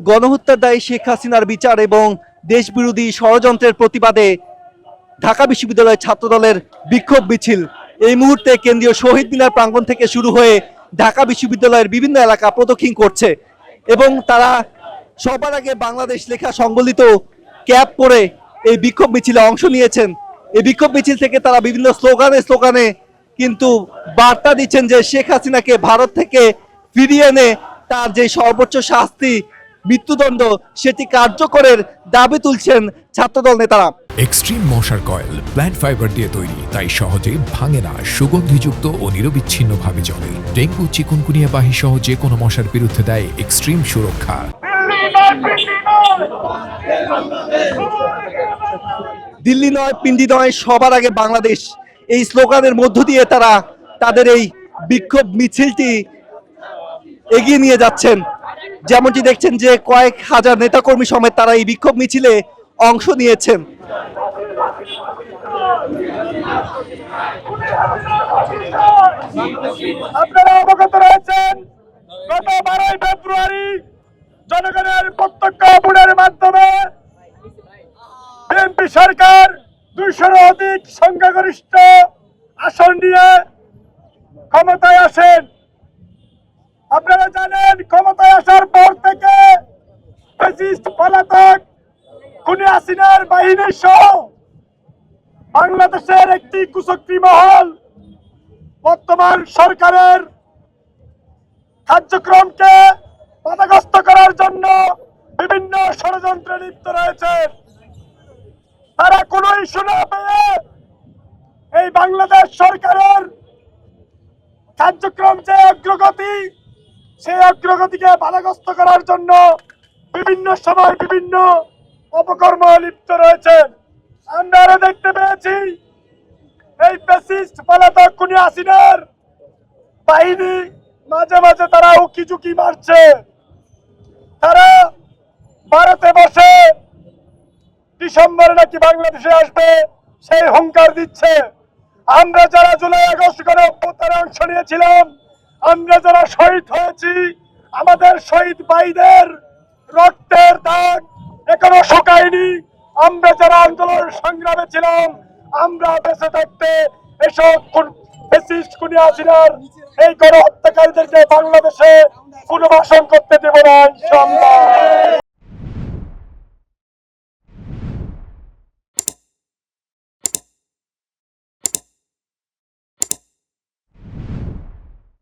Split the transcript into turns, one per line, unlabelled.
গণহত্যার দায়ী শেখ হাসিনার বিচার এবং দেশবিরোধী ষড়যন্ত্রের প্রতিবাদে ঢাকা বিশ্ববিদ্যালয়ের ছাত্রদলের বিক্ষোভ মিছিল এই মুহূর্তে কেন্দ্রীয় শহীদ মিনার প্রাঙ্গণ থেকে শুরু হয়ে ঢাকা বিশ্ববিদ্যালয়ের বিভিন্ন এলাকা প্রদক্ষিণ করছে এবং তারা সবার আগে বাংলাদেশ লেখা সংবলিত ক্যাপ পরে এই বিক্ষোভ মিছিলে অংশ নিয়েছেন। এই বিক্ষোভ মিছিল থেকে তারা বিভিন্ন স্লোগানে কিন্তু বার্তা দিচ্ছেন যে শেখ হাসিনাকে ভারত থেকে ফিরিয়ে এনে তার যে সর্বোচ্চ শাস্তি মৃত্যুদণ্ড সেটি কার্যকরের দাবি তুলছেন ছাত্রদল নেতারা।
এক্সট্রিম মশার কয়েল প্ল্যান্ট ফাইবার দিয়ে তৈরি, তাই সহজে ভাঙে না, সুগন্ধিযুক্ত ও নিরবিচ্ছিন্নভাবে জ্বলে। ডেঙ্গু, চিকুনগুনিয়া বাহি সহ যে কোনো মশার বিরুদ্ধে দেয় এক্সট্রিম সুরক্ষা।
দিল্লি নয়, পিন্ডি নয়, সবার আগে বাংলাদেশ, এই স্লোগানের মধ্য দিয়ে তারা তাদের এই বিক্ষোভ মিছিলটি এগিয়ে নিয়ে যাচ্ছেন। যেমনটি দেখছেন যে কয়েক হাজার নেতাকর্মী সমেত তারা এই বিক্ষোভ মিছিলে অংশ নিয়েছেন।
আপনারা অবগত রয়েছেন, গত 12 ফেব্রুয়ারি জনগণের প্রত্যক্ষ ভোটের মাধ্যমে বিএনপি সরকার 200-র অধিক সংখ্যাগরিষ্ঠ আসন নিয়ে ক্ষমতায় আসেন। আপনারা জানেন, ক্ষমতায় আসার পর থেকে ফ্যাসিস্ট পলাতক খুনি হাসিনার বাহিনী সহ বাংলাদেশের একটি কুচক্রী মহল বর্তমান সরকারের কার্যক্রমকে বাধাগ্রস্ত করার জন্য বিভিন্ন ষড়যন্ত্রে লিপ্ত রয়েছে। তারা কোনো ইস্যু না পেয়ে এই বাংলাদেশ সরকারের কার্যক্রম যে অগ্রগতি, সেই অগ্রগতিকে বাধাগ্রস্ত করার জন্য বিভিন্ন সময় বিভিন্ন অপকর্ম লিপ্ত রয়েছেন। আমরা আরো দেখতে পেয়েছি এই ফ্যাসিস্ট পলাতক খুনি হাসিনার বাহিনী মাঝে মাঝে তারা উকি ঝুঁকি মারছে। তারা ভারতে বসে ডিসেম্বরে নাকি বাংলাদেশে আসবে সেই হুঙ্কার দিচ্ছে। আমরা যারা জুলাই আগস্ট গণঅভ্যুত্থানে অংশ নিয়েছিলাম, আমরা যারা শহীদ হয়েছি, আমাদের শহীদ ভাইদের রক্তের দাগ এখনো শুকায়নি। আমরা যারা আন্দোলন সংগ্রামে ছিলাম, আমরা বেঁচে থাকতে এসব ফ্যাসিস্ট খুনি হাসিনার এই গণহত্যাকারীদেরকে বাংলাদেশে পুনর্বাসন করতে দেব না ইনশাআল্লাহ।